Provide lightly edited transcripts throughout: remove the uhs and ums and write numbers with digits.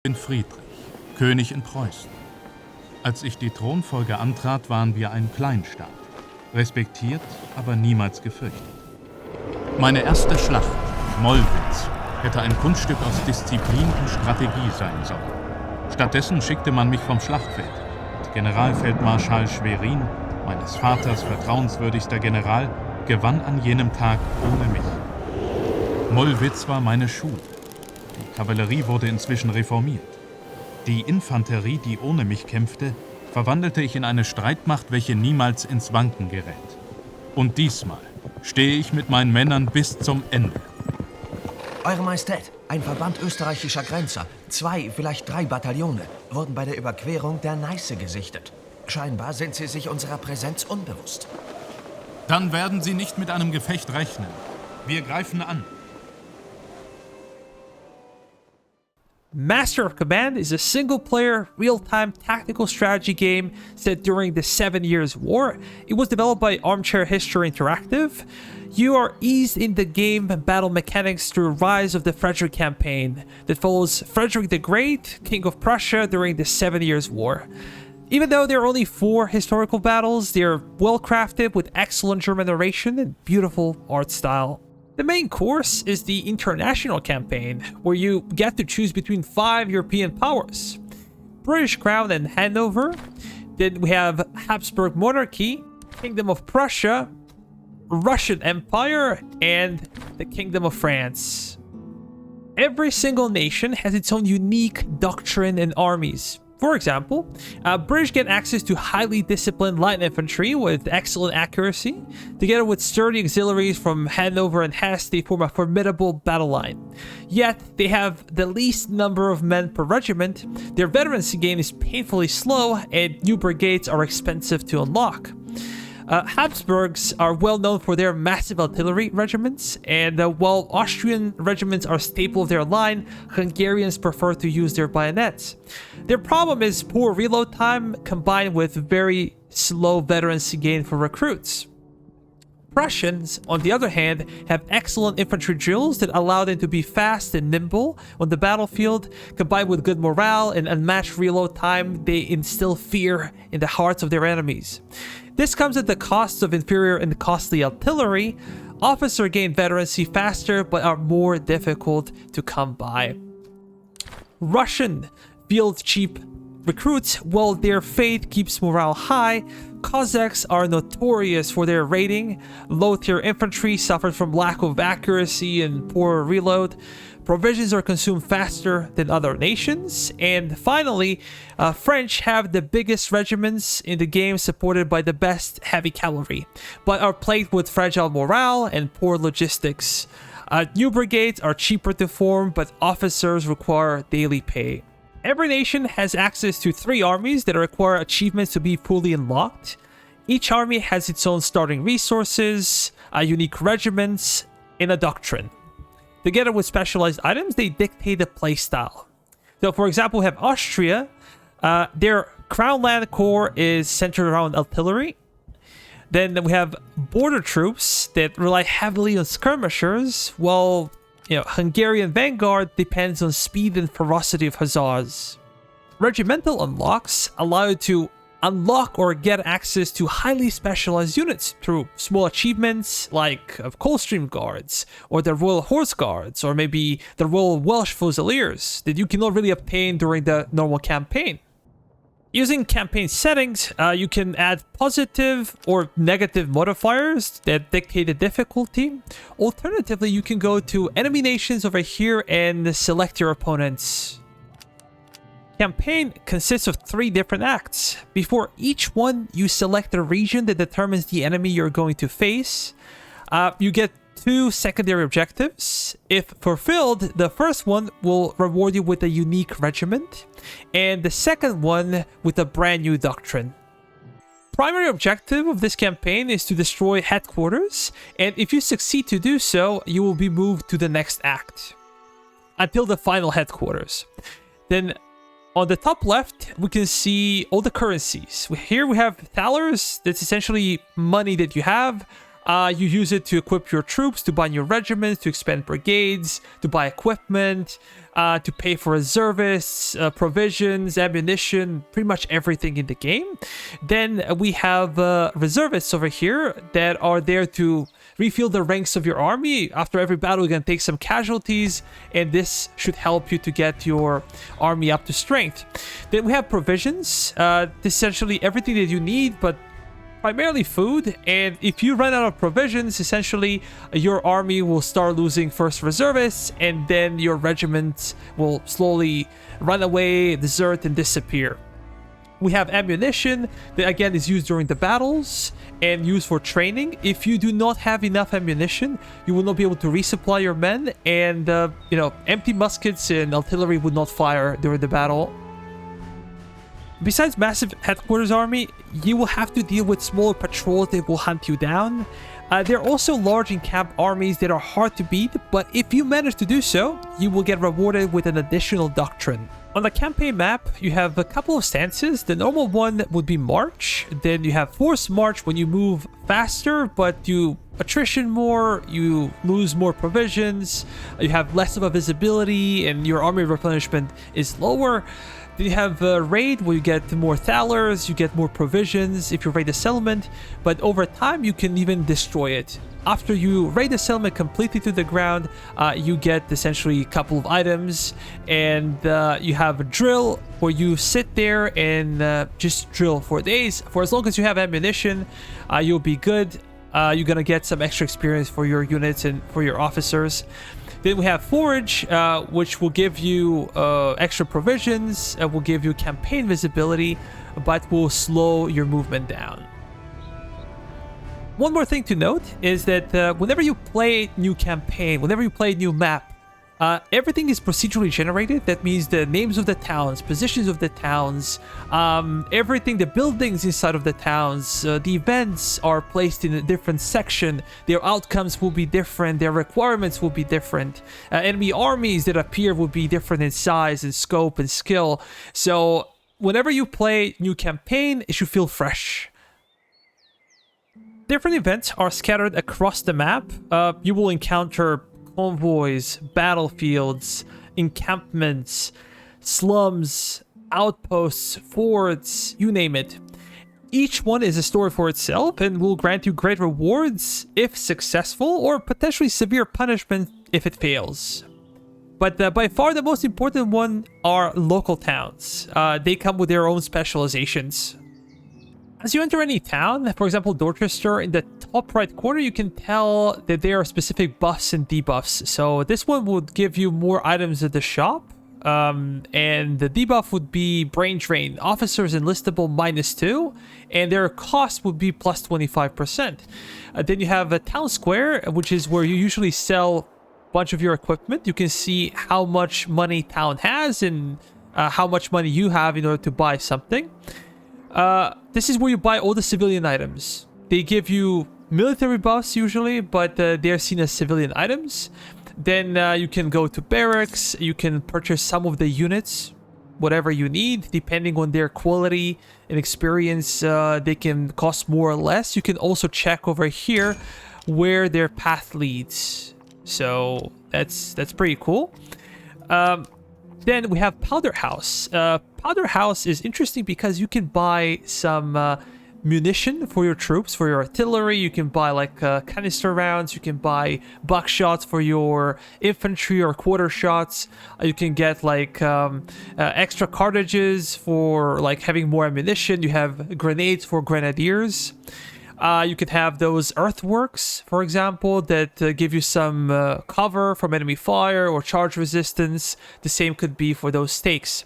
bin Friedrich, König in Preußen. Als ich die Thronfolge antrat, waren wir ein Kleinstaat. Respektiert, aber niemals gefürchtet. Meine erste Schlacht, Mollwitz, hätte ein Kunststück aus Disziplin und Strategie sein sollen. Stattdessen schickte man mich vom Schlachtfeld. Und Generalfeldmarschall Schwerin, meines Vaters vertrauenswürdigster General, gewann an jenem Tag ohne mich. Mollwitz war meine Schule. Die Kavallerie wurde inzwischen reformiert. Die Infanterie, die ohne mich kämpfte, verwandelte ich in eine Streitmacht, welche niemals ins Wanken gerät. Und diesmal stehe ich mit meinen Männern bis zum Ende. Eure Majestät, ein Verband österreichischer Grenzer, 2, vielleicht 3 Bataillone, wurden bei der Überquerung der Neiße gesichtet. Scheinbar sind sie sich unserer Präsenz unbewusst. Dann werden sie nicht mit einem Gefecht rechnen. Wir greifen an. Master of Command is a single-player, real-time tactical strategy game set during the 7 Years' War. It was developed by Armchair History Interactive. You are eased in the game battle mechanics through Rise of the Frederick campaign that follows Frederick the Great, King of Prussia, during the 7 Years' War. Even though there are only 4 historical battles, they are well-crafted with excellent German narration and beautiful art style. The main course is the international campaign, where you get to choose between 5 European powers: British Crown and Hanover. Then we have Habsburg Monarchy, Kingdom of Prussia, Russian Empire, and the Kingdom of France. Every single nation has its own unique doctrine and armies. For example, British get access to highly disciplined light infantry with excellent accuracy. Together with sturdy auxiliaries from Hanover and Hesse, they form a formidable battle line. Yet, they have the least number of men per regiment, their veterancy gain is painfully slow, and new brigades are expensive to unlock. Habsburgs are well known for their massive artillery regiments, and while Austrian regiments are staple of their line, Hungarians prefer to use their bayonets. Their problem is poor reload time combined with very slow veterancy gain for recruits. Prussians, on the other hand, have excellent infantry drills that allow them to be fast and nimble on the battlefield. Combined with good morale and unmatched reload time, they instill fear in the hearts of their enemies. This comes at the cost of inferior and costly artillery. Officers gain veterancy faster but are more difficult to come by. Russian field cheap recruits, while their faith keeps morale high. Cossacks are notorious for their raiding. Low-tier infantry suffers from lack of accuracy and poor reload. Provisions are consumed faster than other nations. And finally, French have the biggest regiments in the game, supported by the best heavy cavalry, but are plagued with fragile morale and poor logistics. New brigades are cheaper to form, but officers require daily pay. Every nation has access to 3 armies that require achievements to be fully unlocked. Each army has its own starting resources, unique regiments, and a doctrine. Together with specialized items, they dictate the playstyle. So, for example, we have Austria. Their Crown Land Corps is centered around artillery. Then we have border troops that rely heavily on skirmishers, while Hungarian Vanguard depends on speed and ferocity of hussars. Regimental unlocks allow you to unlock or get access to highly specialized units through small achievements like Coldstream Guards, or the Royal Horse Guards, or maybe the Royal Welsh Fusiliers that you cannot really obtain during the normal campaign. Using campaign settings, you can add positive or negative modifiers that dictate the difficulty. Alternatively, you can go to enemy nations over here and select your opponents. Campaign consists of 3 different acts. Before each one, you select a region that determines the enemy you're going to face. You get 2 secondary objectives. If fulfilled, the first one will reward you with a unique regiment, and the second one with a brand new doctrine. Primary objective of this campaign is to destroy headquarters, and if you succeed to do so, you will be moved to the next act until the final headquarters. Then on the top left, we can see all the currencies. Here we have thalers, that's essentially money that you have. You use it to equip your troops, to buy new regiments, to expand brigades, to buy equipment, to pay for reservists, provisions, ammunition, pretty much everything in the game. Then we have reservists over here that are there to refill the ranks of your army. After every battle, you're going to take some casualties, and this should help you to get your army up to strength. Then we have provisions, essentially everything that you need, but primarily food. And if you run out of provisions, essentially your army will start losing first reservists, and then your regiments will slowly run away, desert, and disappear. We have ammunition that again is used during the battles and used for training. If you do not have enough ammunition, you will not be able to resupply your men, and empty muskets and artillery would not fire during the battle. Besides massive headquarters army, you will have to deal with smaller patrols that will hunt you down. There are also large encamped armies that are hard to beat, but if you manage to do so, you will get rewarded with an additional doctrine. On the campaign map, you have a couple of stances. The normal one would be March. Then you have Forced March when you move faster, but you attrition more, you lose more provisions, you have less of a visibility, and your army replenishment is lower. Then you have Raid, where you get more thalers, you get more provisions if you raid a settlement, but over time you can even destroy it. After you raid the settlement completely to the ground, you get essentially a couple of items, and you have a drill where you sit there and just drill for days. For as long as you have ammunition, you'll be good. You're gonna get some extra experience for your units and for your officers. Then we have Forage, which will give you extra provisions, will give you campaign visibility, but will slow your movement down. One more thing to note is that whenever you play new campaign, whenever you play new map, everything is procedurally generated. That means the names of the towns, positions of the towns, everything, the buildings inside of the towns, the events are placed in a different section. Their outcomes will be different. Their requirements will be different. Enemy armies that appear will be different in size and scope and skill. So whenever you play new campaign, it should feel fresh. Different events are scattered across the map. You will encounter convoys, battlefields, encampments, slums, outposts, forts, you name it. Each one is a story for itself and will grant you great rewards if successful, or potentially severe punishment if it fails. But by far the most important one are local towns. They come with their own specializations. As you enter any town, for example Dorchester, in the top right corner you can tell that there are specific buffs and debuffs. So this one would give you more items at the shop, and the debuff would be Brain Drain. Officers enlistable -2, and their cost would be plus 25%. Then you have a Town Square, which is where you usually sell a bunch of your equipment. You can see how much money town has and how much money you have in order to buy something. This is where you buy all the civilian items. They give you military buffs usually, but they're seen as civilian items. Then you can go to barracks. You can purchase some of the units, whatever you need, depending on their quality and experience. They can cost more or less. You can also check over here where their path leads. So that's pretty cool. Then we have Powder House. Powder House is interesting because you can buy some munition for your troops, for your artillery. You can buy like canister rounds. You can buy buckshots for your infantry or quarter shots. You can get like extra cartridges for like having more ammunition. You have grenades for grenadiers. You can have those earthworks, for example, that give you some cover from enemy fire or charge resistance. The same could be for those stakes.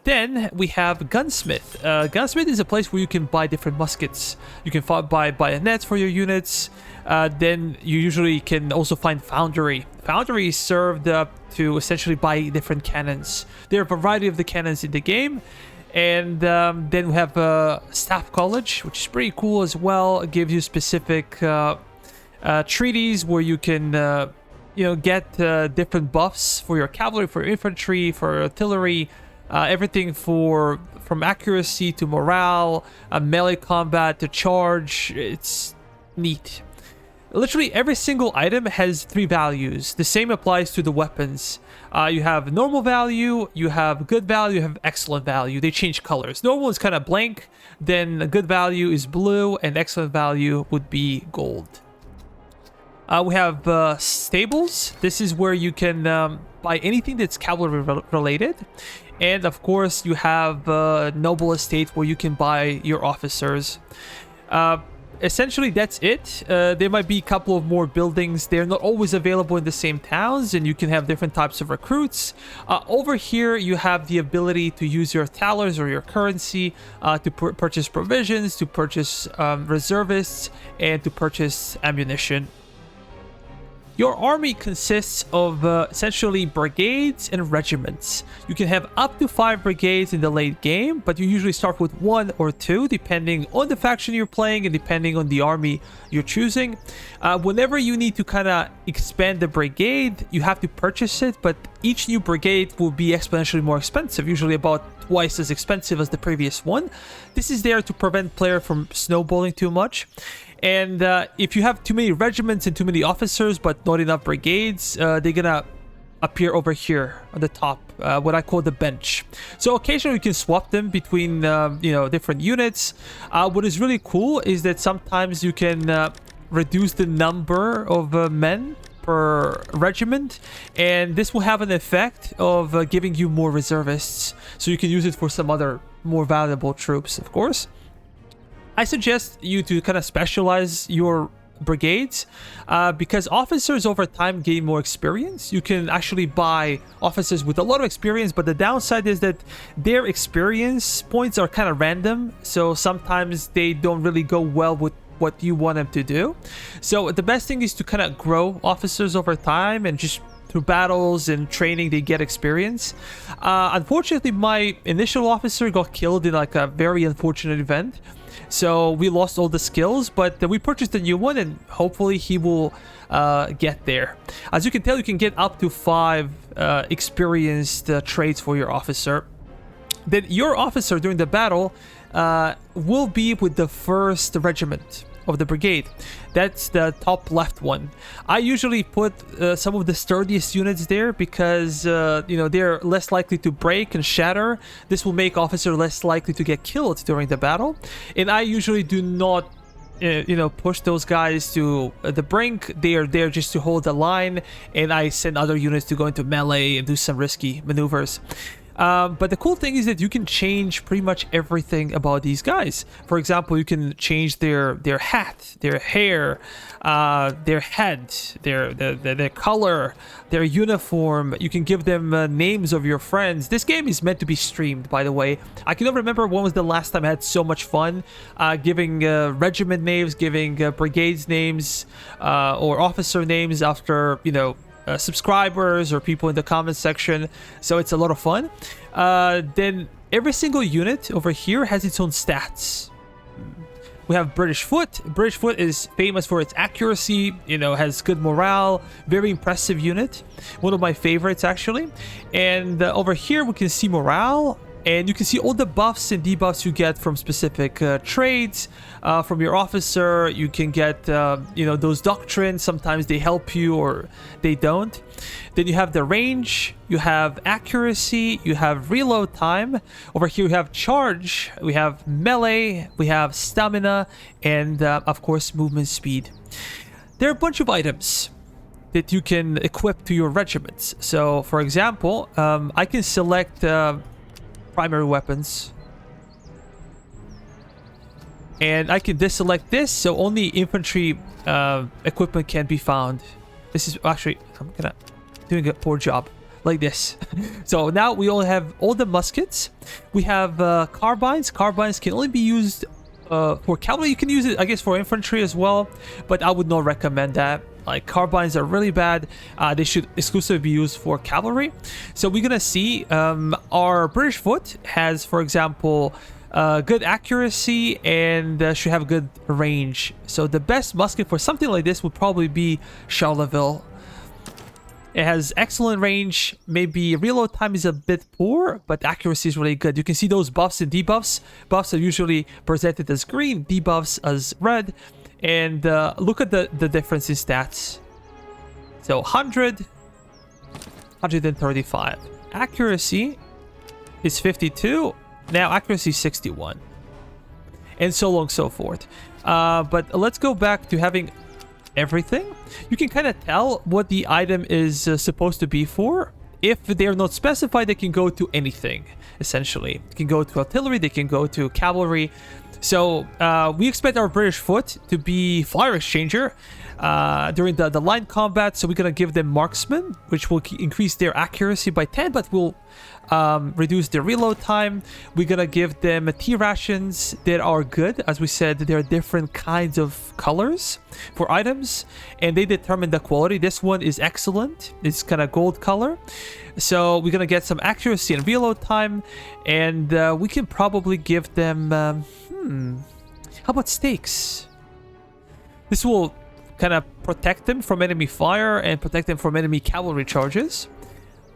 Then we have Gunsmith. Gunsmith is a place where you can buy different muskets. You can buy bayonets for your units. Then you usually can also find Foundry. Foundry is served to essentially buy different cannons. There are a variety of the cannons in the game. And then we have Staff College, which is pretty cool as well. It gives you specific treaties where you can get different buffs for your cavalry, for your infantry, for artillery, everything from accuracy to morale, melee combat to charge. It's neat. Literally every single item has 3 values. The same applies to the weapons. You have normal value, you have good value, you have excellent value. They change colors. Normal is kind of blank, then good value is blue, and excellent value would be gold. We have stables. This is where you can buy anything that's cavalry related. And of course, you have noble estate where you can buy your officers. Essentially, that's it. There might be a couple of more buildings. They're not always available in the same towns, and you can have different types of recruits. Over here, you have the ability to use your thalers or your currency to purchase provisions, to purchase reservists, and to purchase ammunition. Your army consists of essentially brigades and regiments. You can have up to 5 brigades in the late game, but you usually start with 1 or 2 depending on the faction you're playing and depending on the army you're choosing. Whenever you need to kind of expand the brigade, you have to purchase it, but each new brigade will be exponentially more expensive, usually about twice as expensive as the previous one. This is there to prevent player from snowballing too much. And if you have too many regiments and too many officers, but not enough brigades, they're gonna appear over here on the top, what I call the bench. So occasionally you can swap them between, different units. What is really cool is that sometimes you can reduce the number of men per regiment, and this will have an effect of giving you more reservists. So you can use it for some other more valuable troops, of course. I suggest you to kind of specialize your brigades because officers over time gain more experience. You can actually buy officers with a lot of experience, but the downside is that their experience points are kind of random, so sometimes they don't really go well with what you want them to do. So the best thing is to kind of grow officers over time, and just through battles and training they get experience. Unfortunately, my initial officer got killed in like a very unfortunate event, so we lost all the skills, but we purchased a new one, and hopefully he will get there. As you can tell, you can get up to 5 experienced traits for your officer. Then your officer during the battle will be with the 1st regiment of the brigade. That's the top left one. I usually put some of the sturdiest units there because they're less likely to break and shatter. This will make officer less likely to get killed during the battle, and I usually do not push those guys to the brink. They are there just to hold the line, and I send other units to go into melee and do some risky maneuvers. But the cool thing is that you can change pretty much everything about these guys. For example, you can change their hat, their hair, their head, their color, their uniform. You can give them names of your friends. This game is meant to be streamed, by the way. I cannot remember when was the last time I had so much fun giving regiment names, giving brigades names, or officer names after, subscribers or people in the comments section. So it's a lot of fun. Then every single unit over here has its own stats. We have British Foot. British Foot is famous for its accuracy, has good morale, very impressive unit, one of my favorites actually. And over here we can see morale, and you can see all the buffs and debuffs you get from specific trades from your officer. You can get those doctrines. Sometimes they help you or they don't. Then you have the range, you have accuracy, you have reload time. Over here we have charge, we have melee, we have stamina, and of course movement speed. There are a bunch of items that you can equip to your regiments. So for example, I can select primary weapons, and I can deselect this, so only infantry equipment can be found. This is actually, I'm doing a poor job like this. So now we all have all the muskets. We have carbines. Carbines can only be used for cavalry. You can use it, I guess, for infantry as well, but I would not recommend that. Like, carbines are really bad. They should exclusively be used for cavalry. So we're gonna see our British Foot has, for example, good accuracy and should have good range. So the best musket for something like this would probably be Charleville. It has excellent range. Maybe reload time is a bit poor, but accuracy is really good. You can see those buffs and debuffs. Buffs are usually presented as green, debuffs as red. and look at the difference in stats. So 100, 135. Accuracy is 52. Now accuracy is 61. And so on and so forth. But let's go back to having everything. You can kind of tell what the item is supposed to be for. If they're not specified, they can go to anything, essentially. They can go to artillery, they can go to cavalry. So we expect our British foot to be fire exchanger during the line combat. So we're going to give them marksman, which will increase their accuracy by 10, but will reduce their reload time. We're going to give them tea rations that are good. As we said, there are different kinds of colors for items, and they determine the quality. This one is excellent. It's kind of gold color. So we're going to get some accuracy and reload time, and we can probably give them... how about stakes? This will kind of protect them from enemy fire and protect them from enemy cavalry charges.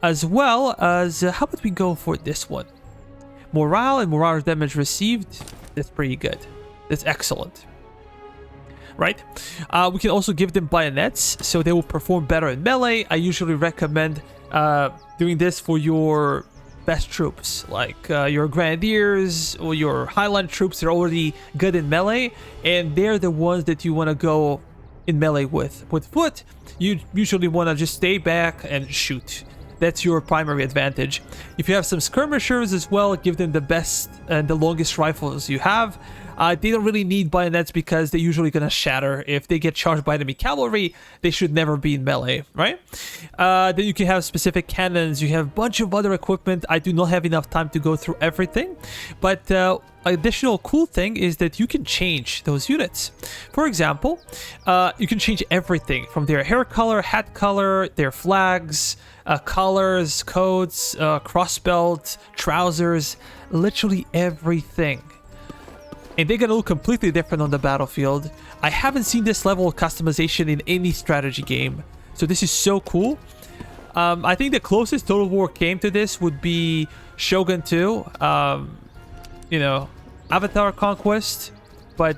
As well as, how about we go for this one? Morale and morale damage received. That's pretty good. That's excellent. Right? We can also give them bayonets, so they will perform better in melee. I usually recommend doing this for your best troops, like your grenadiers or your highland troops. They're already good in melee, and they're the ones that you want to go in melee with. With foot, you usually want to just stay back and shoot. That's your primary advantage. If you have some skirmishers as well, give them the best and the longest rifles you have. They don't really need bayonets because they're usually going to shatter. If they get charged by enemy cavalry, they should never be in melee, right? Then you can have specific cannons. You have a bunch of other equipment. I do not have enough time to go through everything. But additional cool thing is that you can change those units. For example, you can change everything from their hair color, hat color, their flags, colors, codes, crossbelt, trousers, literally everything. And they're gonna look completely different on the battlefield. I haven't seen this level of customization in any strategy game, so this is so cool. I think the closest Total War came to this would be Shogun 2, you know, Avatar Conquest, but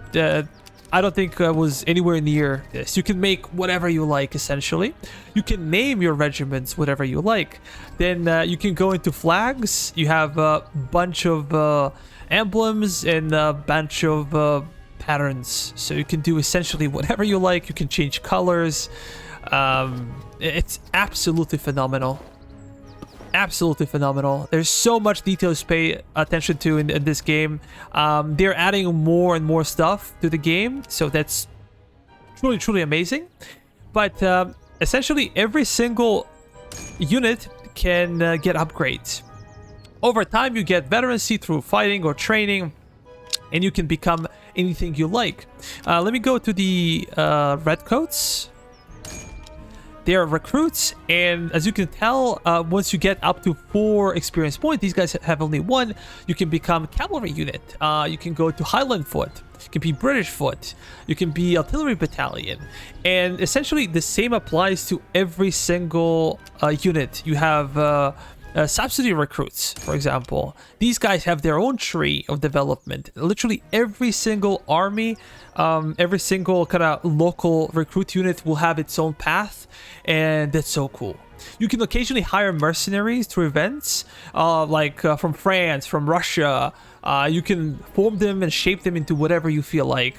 I don't think it was anywhere near this. You can make whatever you like, essentially. You can name your regiments whatever you like. Then you can go into flags. You have a bunch of emblems and a bunch of patterns, so you can do essentially whatever you like. You can change colors. It's absolutely phenomenal. Absolutely phenomenal. There's so much details to pay attention to in this game. They're adding more and more stuff to the game, so that's truly amazing. But essentially every single unit can get upgrades. Over time, you get veterancy through fighting or training, and you can become anything you like. Let me go to the redcoats. They are recruits, and as you can tell, once you get up to 4 experience points, these guys have only 1, you can become cavalry unit. You can go to Highland Foot. You can be British Foot. You can be artillery battalion. And essentially, the same applies to every single unit. You have... subsidy recruits, for example. These guys have their own tree of development. Literally every single army, every single kind of local recruit unit will have its own path, and that's so cool. You can occasionally hire mercenaries through events, like from France, from Russia. You can form them and shape them into whatever you feel like.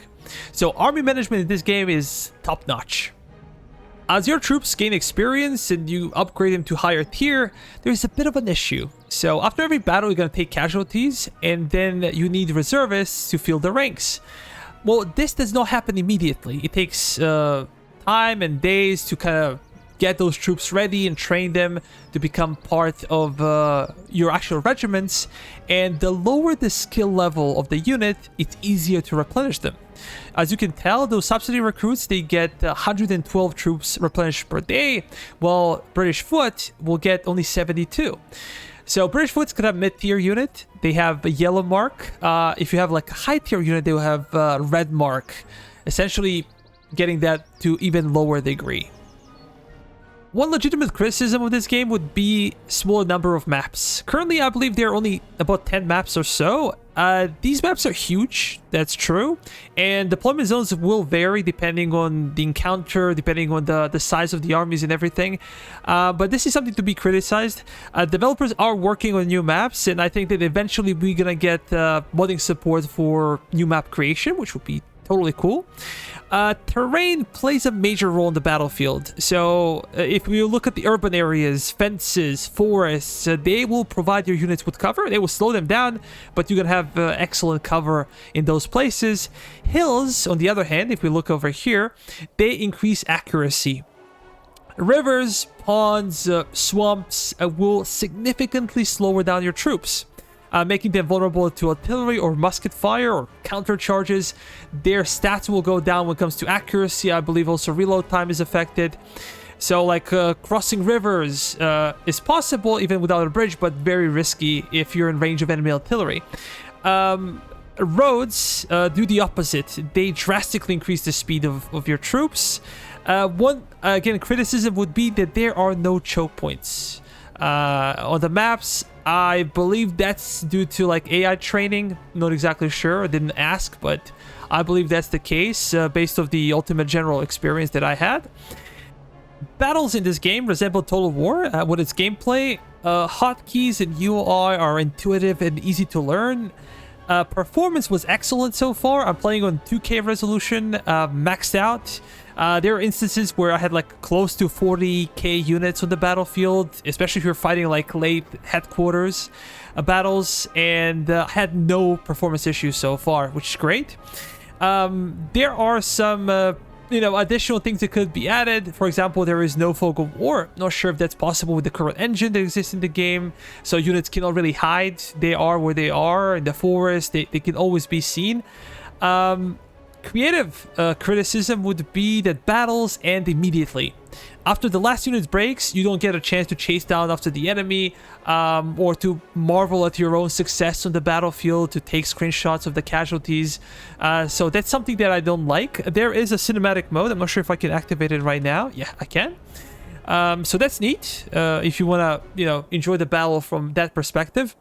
So army management in this game is top-notch. As your troops gain experience and you upgrade them to higher tier, there's a bit of an issue. So after every battle, you're going to take casualties, and then you need reservists to fill the ranks. Well, this does not happen immediately. It takes time and days to kind of get those troops ready and train them to become part of your actual regiments. And the lower the skill level of the unit, it's easier to replenish them. As you can tell, those subsidy recruits, they get 112 troops replenished per day, while British Foot will get only 72. So British Foot's gonna have mid-tier unit. They have a yellow mark. If you have like a high-tier unit, they will have a red mark, essentially getting that to even lower degree. One legitimate criticism of this game would be small number of maps. Currently, I believe there are only about 10 maps or so. These maps are huge, that's true, and deployment zones will vary depending on the encounter, depending on the size of the armies and everything. But this is something to be criticized. Developers are working on new maps, and I think that eventually we're gonna get modding support for new map creation, which would be totally cool. Terrain plays a major role in the battlefield. So if we look at the urban areas, fences, forests, they will provide your units with cover. They will slow them down, but you're gonna have excellent cover in those places. Hills, on the other hand, if we look over here, they increase accuracy. Rivers, ponds, swamps will significantly slow down your troops, making them vulnerable to artillery or musket fire or counter charges. Their stats will go down when it comes to accuracy. I believe also reload time is affected. So like crossing rivers is possible even without a bridge, but very risky if you're in range of enemy artillery. Roads do the opposite. They drastically increase the speed of your troops. One, again, criticism would be that there are no choke points on the maps. I believe that's due to like AI training. Not exactly sure. I didn't ask, but I believe that's the case based off the Ultimate General experience that I had. Battles in this game resemble Total War with its gameplay. Hotkeys and UI are intuitive and easy to learn. Performance was excellent so far. I'm playing on 2K resolution, maxed out. There are instances where I had like close to 40k units on the battlefield, especially if you're fighting like late headquarters battles, and had no performance issues so far, which is great. There are some additional things that could be added. For example, there is no fog of war. Not sure if that's possible with the current engine that exists in the game, so units cannot really hide. They are where they are in the forest. They can always be seen. Creative criticism would be that battles end immediately. After the last unit breaks, you don't get a chance to chase down after the enemy or to marvel at your own success on the battlefield, to take screenshots of the casualties. So that's something that I don't like. There is a cinematic mode. I'm not sure if I can activate it right now. Yeah, I can. So that's neat if you want to enjoy the battle from that perspective.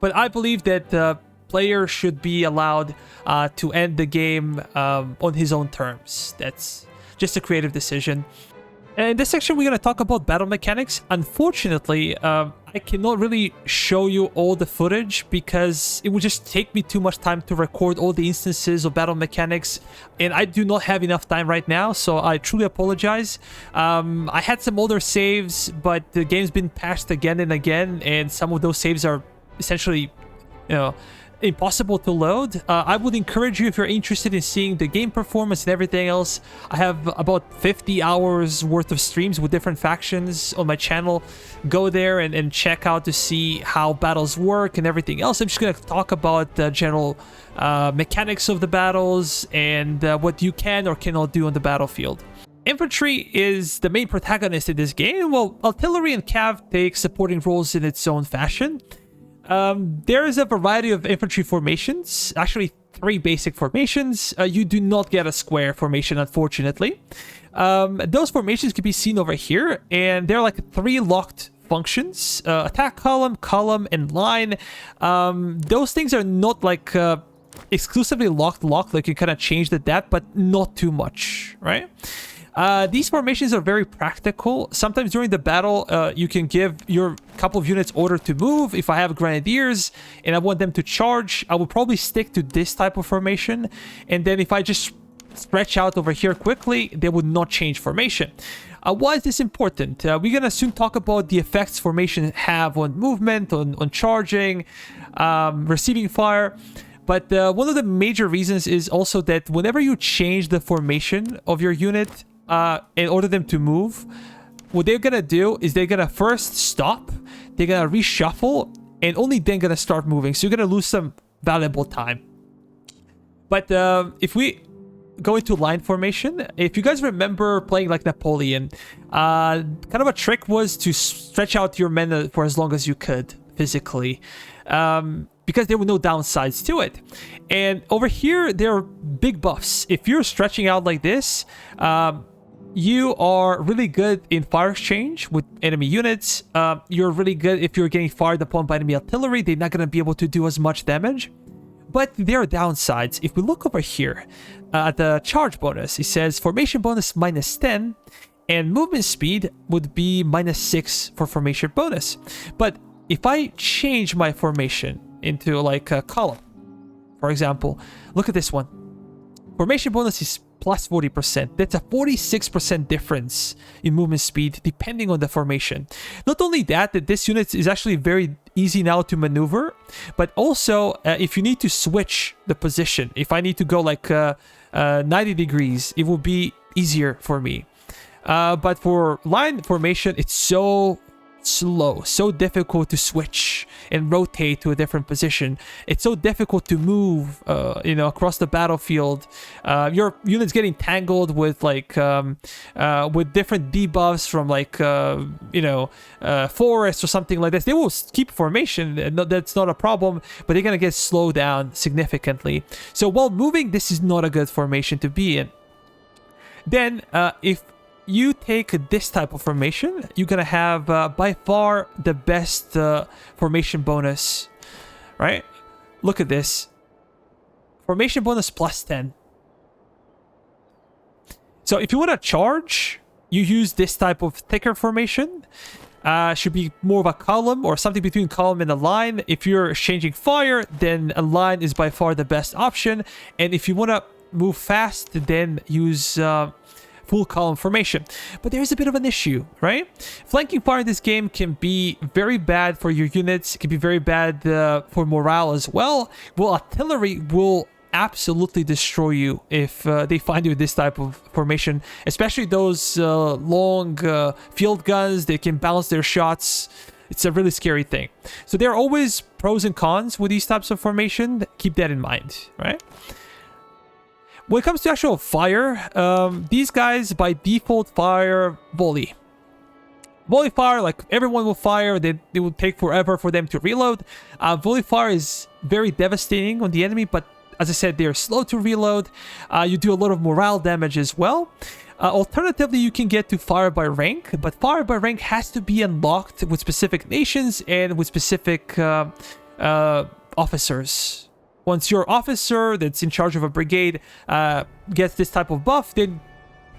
But I believe that player should be allowed to end the game on his own terms. That's just a creative decision. And in this section, we're going to talk about battle mechanics. Unfortunately, I cannot really show you all the footage because it would just take me too much time to record all the instances of battle mechanics, and I do not have enough time right now, so I truly apologize. I had some older saves, but the game's been patched again and again, and some of those saves are essentially, impossible to load. I would encourage you, if you're interested in seeing the game performance and everything else, I have about 50 hours worth of streams with different factions on my channel. Go there and check out to see how battles work and everything else. I'm just going to talk about the general mechanics of the battles and what you can or cannot do on the battlefield. Infantry is the main protagonist in this game, while artillery and cav take supporting roles in its own fashion. There is a variety of infantry formations, actually 3 basic formations. You do not get a square formation, unfortunately. Those formations can be seen over here, and they're like 3 locked functions: attack column, and line. Those things are not like exclusively locked, like you kind of change the depth, but not too much, right? These formations are very practical. Sometimes during the battle, you can give your couple of units order to move. If I have grenadiers and I want them to charge, I will probably stick to this type of formation. And then if I just stretch out over here quickly, they would not change formation. Why is this important? We're going to soon talk about the effects formation have on movement, on charging, receiving fire. But one of the major reasons is also that whenever you change the formation of your unit, in order them to move, what they're gonna do is they're gonna first stop, they're gonna reshuffle, and only then gonna start moving. So you're gonna lose some valuable time. But if we go into line formation, if you guys remember playing like Napoleon, kind of a trick was to stretch out your men for as long as you could physically, because there were no downsides to it. And over here, there are big buffs. If you're stretching out like this, You are really good in fire exchange with enemy units. You're really good if you're getting fired upon by enemy artillery. They're not going to be able to do as much damage. But there are downsides. If we look over here at the charge bonus, it says formation bonus -10, and movement speed would be -6 for formation bonus. But if I change my formation into like a column, for example, look at this one. Formation bonus is plus 40%. That's a 46% difference in movement speed depending on the formation. Not only that this unit is actually very easy now to maneuver, but also if you need to switch the position, if I need to go like 90 degrees, it will be easier for me. But for line formation, it's so slow, so difficult to switch and rotate to a different position. It's so difficult to move, across the battlefield. Your unit's getting tangled with like with different debuffs from like forests or something like this. They will keep formation, that's not a problem, but they're gonna get slowed down significantly. So while moving, this is not a good formation to be in. Then if you take this type of formation, you're gonna have by far the best formation bonus, right? Look at this. Formation bonus +10. So if you want to charge, you use this type of thicker formation. Should be more of a column or something between column and a line. If you're exchanging fire, then a line is by far the best option. And if you want to move fast, then use full column formation. But there's a bit of an issue, right? Flanking fire in this game can be very bad for your units. It can be very bad for morale as well. Well, artillery will absolutely destroy you if they find you in this type of formation, especially those long field guns. They can balance their shots. It's a really scary thing. So there are always pros and cons with these types of formation. Keep that in mind, right? When it comes to actual fire, these guys by default fire volley. Volley fire, like everyone will fire, it will take forever for them to reload. Volley fire is very devastating on the enemy, but as I said, they're slow to reload. You do a lot of morale damage as well. Alternatively, you can get to fire by rank, but fire by rank has to be unlocked with specific nations and with specific officers. Once your officer that's in charge of a brigade gets this type of buff, then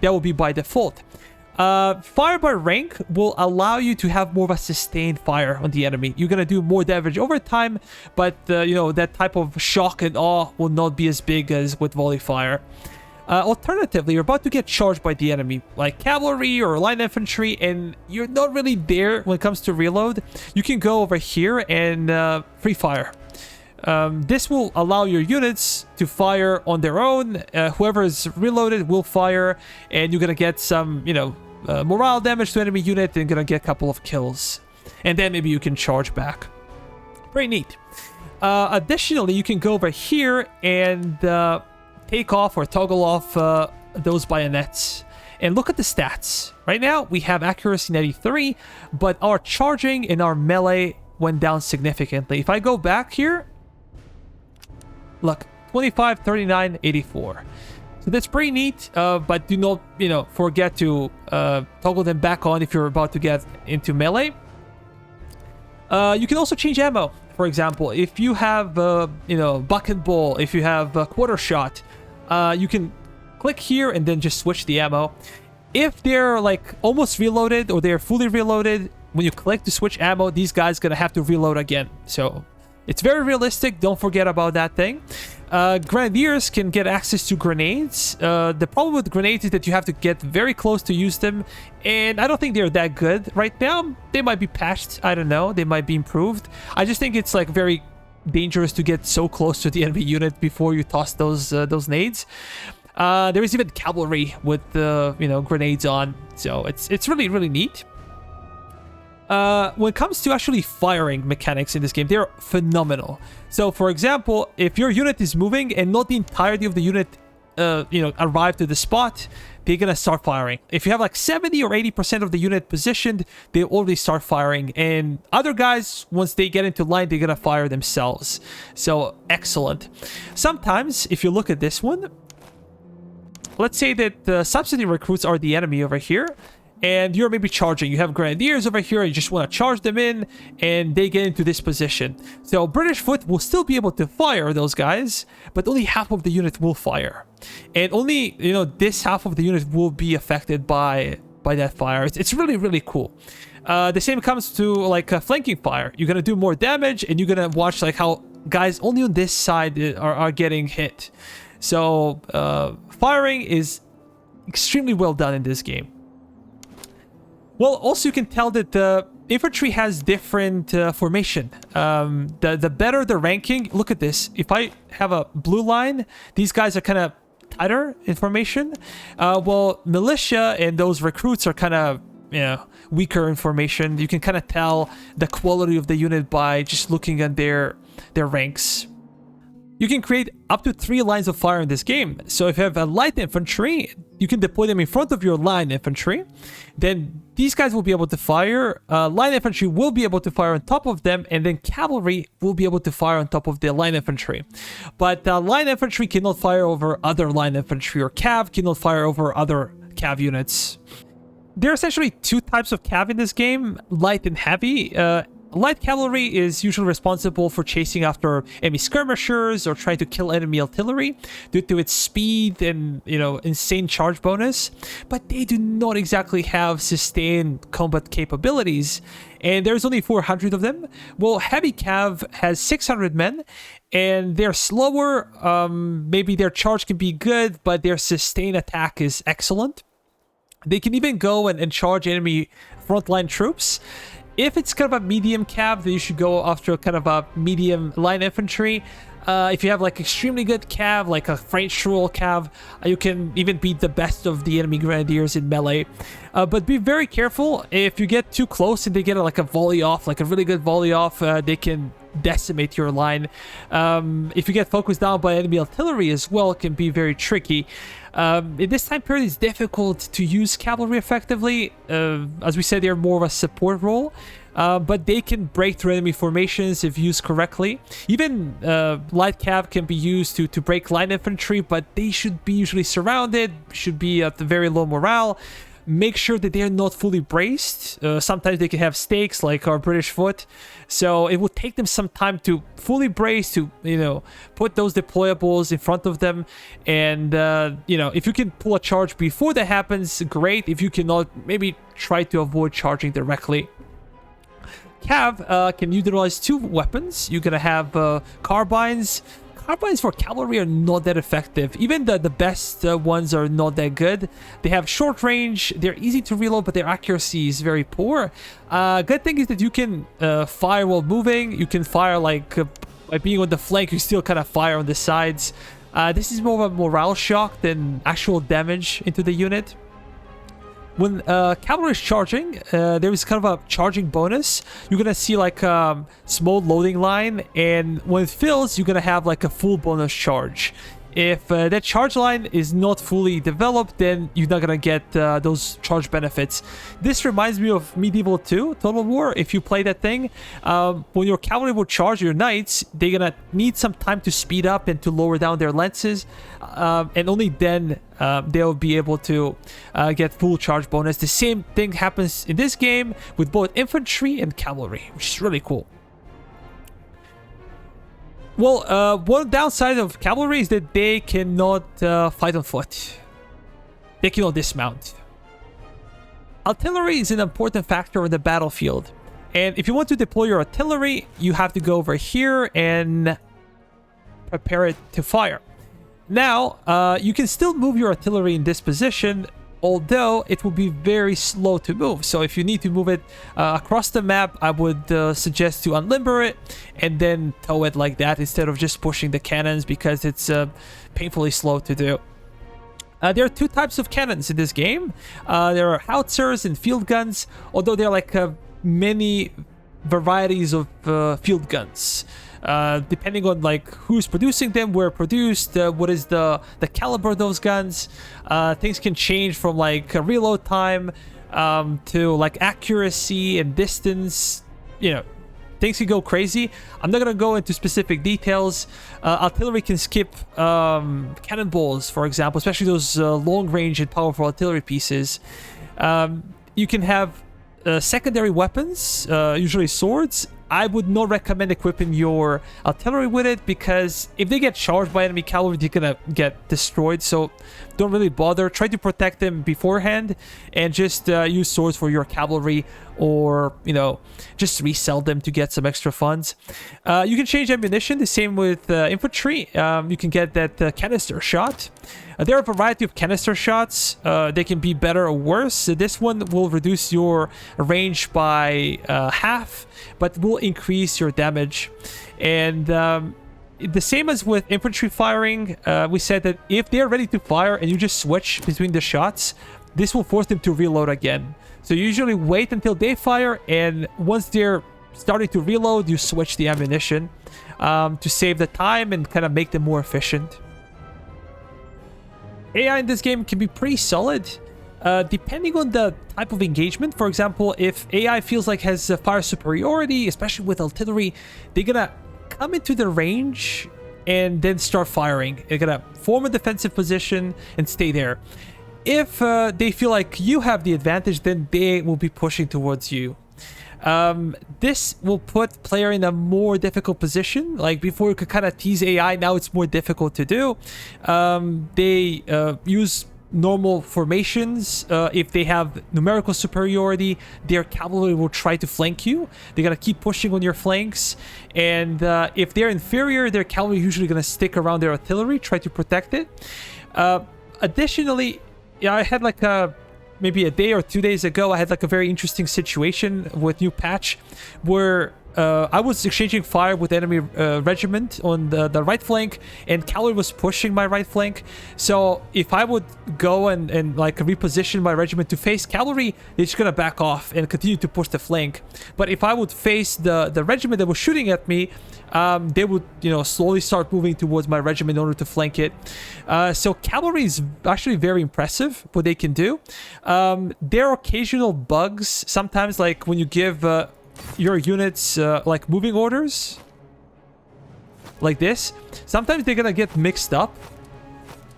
that will be by default. Fire by rank will allow you to have more of a sustained fire on the enemy. You're going to do more damage over time, but that type of shock and awe will not be as big as with volley fire. Alternatively, you're about to get charged by the enemy, like cavalry or line infantry, and you're not really there when it comes to reload. You can go over here and free fire. This will allow your units to fire on their own. Whoever is reloaded will fire, and you're gonna get some, morale damage to enemy unit, and gonna get a couple of kills, and then maybe you can charge back. Very neat. Additionally, you can go over here and take off or toggle off those bayonets. And look at the stats. Right now, we have accuracy 93, but our charging and our melee went down significantly. If I go back here, look, 25, 39, 84. So that's pretty neat, but do not, forget to toggle them back on if you're about to get into melee. You can also change ammo. For example, if you have, bucket ball, if you have quarter shot, you can click here and then just switch the ammo. If they're like almost reloaded or they're fully reloaded, when you click to switch ammo, these guys gonna have to reload again. So it's very realistic. Don't forget about that thing. Grenadiers can get access to grenades. The problem with grenades is that you have to get very close to use them, and I don't think they're that good right now. They might be patched. I don't know. They might be improved. I just think it's like very dangerous to get so close to the enemy unit before you toss those nades. There is even cavalry with grenades on, so it's really, really neat. When it comes to actually firing mechanics in this game, they're phenomenal. So, for example, if your unit is moving and not the entirety of the unit, arrived to the spot, they're gonna start firing. If you have like 70 or 80% of the unit positioned, they already start firing. And other guys, once they get into line, they're gonna fire themselves. So, excellent. Sometimes, if you look at this one, let's say that the subsidy recruits are the enemy over here, and you're maybe charging. You have grenadiers over here, and you just want to charge them in, and they get into this position. So British foot will still be able to fire those guys, but only half of the unit will fire. And only, you know, this half of the unit will be affected by that fire. It's really, really cool. The same comes to like flanking fire. You're gonna do more damage, and you're gonna watch like how guys only on this side are getting hit. So firing is extremely well done in this game. Well, also you can tell that the infantry has different formation. The better the ranking, look at this. If I have a blue line, these guys are kind of tighter in formation. Well, militia and those recruits are kind of, you know, weaker in formation. You can kind of tell the quality of the unit by just looking at their ranks. You can create up to 3 lines of fire in this game. So if you have a light infantry, you can deploy them in front of your line infantry. Then these guys will be able to fire. Line infantry will be able to fire on top of them. And then cavalry will be able to fire on top of the line infantry. But line infantry cannot fire over other line infantry, or cav cannot fire over other cav units. There are essentially 2 types of cav in this game, light and heavy. Light cavalry is usually responsible for chasing after enemy skirmishers or trying to kill enemy artillery due to its speed and, you know, insane charge bonus. But they do not exactly have sustained combat capabilities, and there's only 400 of them. Well, heavy cav has 600 men, and they're slower. Maybe their charge can be good, but their sustained attack is excellent. They can even go and charge enemy frontline troops. If it's kind of a medium cav, then you should go after kind of a medium line infantry. If you have like extremely good cav, like a French rule cav, you can even beat the best of the enemy grenadiers in melee. But be very careful. If you get too close and they get like a volley off, like a really good volley off, they can decimate your line. If you get focused down by enemy artillery as well, it can be very tricky. In this time period, it's difficult to use cavalry effectively. As we said, they're more of a support role, but they can break through enemy formations if used correctly. Even light cav can be used to break line infantry, but they should be usually surrounded, should be at the very low morale. Make sure that they're not fully braced. Sometimes they can have stakes like our British foot. So it will take them some time to fully brace, to, you know, put those deployables in front of them. And, you know, if you can pull a charge before that happens, great. If you cannot, maybe try to avoid charging directly. Cav can utilize 2 weapons. You're going to have carbines. Carbines for cavalry are not that effective. Even the best ones are not that good. They have short range, they're easy to reload, but their accuracy is very poor. Good thing is that you can fire while moving. You can fire like by being on the flank, you still kind of fire on the sides. This is more of a morale shock than actual damage into the unit. When cavalry is charging, there is kind of a charging bonus. You're gonna see like a small loading line, and when it fills, you're gonna have like a full bonus charge. If that charge line is not fully developed, then you're not gonna get those charge benefits. This reminds me of Medieval 2 Total War. If you play that thing, when your cavalry will charge your knights, they're gonna need some time to speed up and to lower down their lances, and only then they'll be able to get full charge bonus. The same thing happens in this game with both infantry and cavalry, which is really cool. Well, one downside of cavalry is that they cannot fight on foot. They cannot dismount. Artillery is an important factor in the battlefield. And if you want to deploy your artillery, you have to go over here and prepare it to fire. Now, you can still move your artillery in this position, although it will be very slow to move. So if you need to move it across the map, I would suggest to unlimber it and then tow it like that instead of just pushing the cannons, because it's painfully slow to do. There are 2 types of cannons in this game. There are howitzers and field guns, although there are like many varieties of field guns. Depending on like who's producing them, where produced, what is the caliber of those guns. Things can change from like reload time to like accuracy and distance. You know, things can go crazy. I'm not gonna go into specific details. Artillery can skip cannonballs, for example, especially those long-range and powerful artillery pieces. You can have secondary weapons, usually swords. I would not recommend equipping your artillery with it, because if they get charged by enemy cavalry, they're gonna get destroyed. So don't really bother. Try to protect them beforehand, and just use swords for your cavalry, or, you know, just resell them to get some extra funds. You can change ammunition, the same with infantry. You can get that canister shot. There are a variety of canister shots. They can be better or worse. This one will reduce your range by half, but will increase your damage. And the same as with infantry firing, we said that if they're ready to fire and you just switch between the shots, this will force them to reload again. So you usually wait until they fire, and once they're starting to reload, you switch the ammunition to save the time and kind of make them more efficient. AI in this game can be pretty solid, depending on the type of engagement. For example, if AI feels like has fire superiority, especially with artillery, they're gonna come into the range and then start firing. They're gonna form a defensive position and stay there. If they feel like you have the advantage, then they will be pushing towards you. This will put player in a more difficult position. Like before, you could kind of tease AI. Now it's more difficult to do. They use normal formations. If they have numerical superiority, their cavalry will try to flank you. They're gonna keep pushing on your flanks. And if they're inferior, their cavalry usually gonna stick around their artillery, try to protect it. Additionally, yeah, I had like maybe a day or 2 days ago, I had like a very interesting situation with new patch where I was exchanging fire with enemy regiment on the right flank, and cavalry was pushing my right flank. So if I would go and like reposition my regiment to face cavalry, they're just gonna back off and continue to push the flank. But if I would face the regiment that was shooting at me, they would, you know, slowly start moving towards my regiment in order to flank it. So cavalry is actually very impressive what they can do. There are occasional bugs sometimes, like when you give your units like moving orders like this, sometimes they're gonna get mixed up.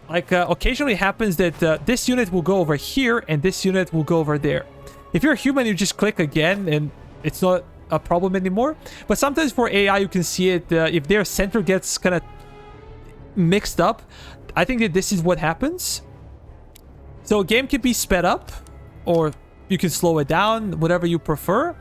Like occasionally happens that this unit will go over here and this unit will go over there. If you're a human, you just click again and it's not a problem anymore. But sometimes for AI, you can see it if their center gets kind of mixed up. I think that this is what happens. So a game can be sped up, or you can slow it down, whatever you prefer.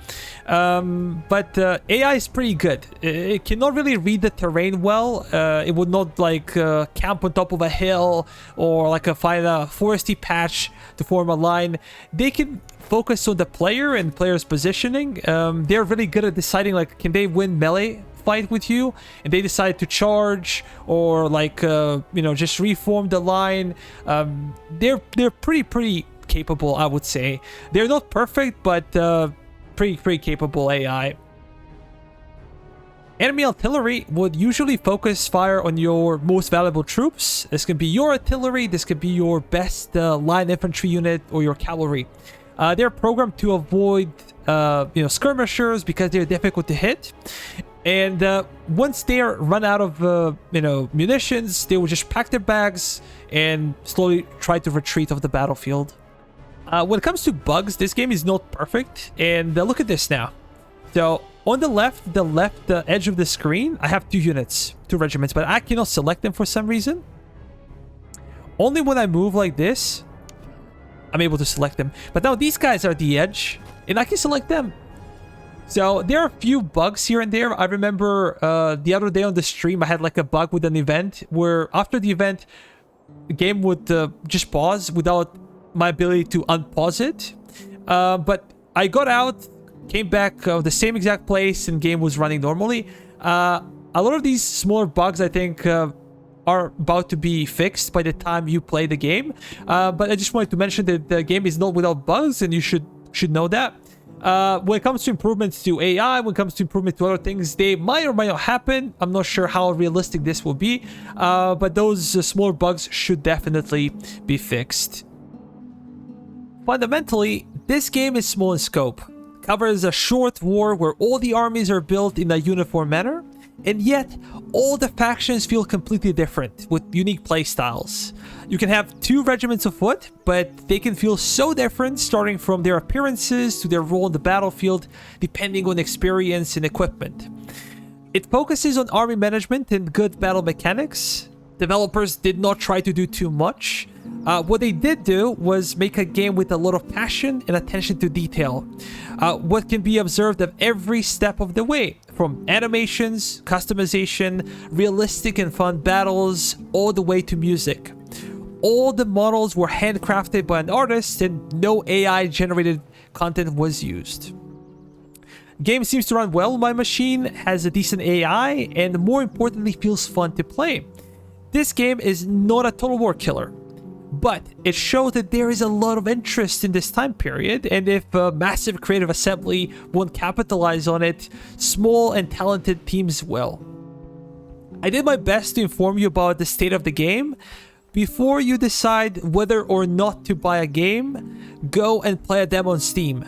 But AI is pretty good. It cannot really read the terrain well. It would not like camp on top of a hill, or like find a foresty patch to form a line. They can focus on the player and player's positioning. They're really good at deciding, like, can they win melee fight with you, and they decide to charge, or like you know, just reform the line. They're pretty capable, I would say. They're not perfect, but pretty capable AI. Enemy artillery would usually focus fire on your most valuable troops. This could be your artillery, this could be your best line infantry unit, or your cavalry. They're programmed to avoid you know, skirmishers because they're difficult to hit. And once they're run out of you know, munitions, they will just pack their bags and slowly try to retreat off the battlefield. When it comes to bugs, this game is not perfect. And look at this now. So on the left edge of the screen, I have 2 units, 2 regiments, but I cannot select them for some reason. Only when I move like this, I'm able to select them. But now these guys are at the edge, and I can select them. So there are a few bugs here and there. I remember the other day on the stream, I had like a bug with an event where after the event, the game would just pause without my ability to unpause it. But I got out, came back the same exact place, and game was running normally. A lot of these smaller bugs, I think, are about to be fixed by the time you play the game. But I just wanted to mention that the game is not without bugs, and you should know that. When it comes to improvements to AI, when it comes to improvement to other things, they might or might not happen. I'm not sure how realistic this will be, but those smaller bugs should definitely be fixed. Fundamentally, this game is small in scope covers a short war where all the armies are built in a uniform manner, and yet all the factions feel completely different with unique playstyles. You can have 2 regiments of foot, but they can feel so different, starting from their appearances to their role in the battlefield, depending on experience and equipment. It focuses on army management and good battle mechanics. Developers did not try to do too much. What they did do was make a game with a lot of passion and attention to detail. What can be observed at every step of the way, from animations, customization, realistic and fun battles, all the way to music. All the models were handcrafted by an artist and no AI generated content was used. Game seems to run well on my machine, has a decent AI, and more importantly feels fun to play. This game is not a Total War killer, but it shows that there is a lot of interest in this time period, and if a massive creative assembly won't capitalize on it, small and talented teams will. I did my best to inform you about the state of the game. Before you decide whether or not to buy a game, go and play a demo on Steam.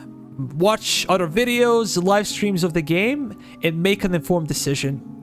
Watch other videos, live streams of the game, and make an informed decision.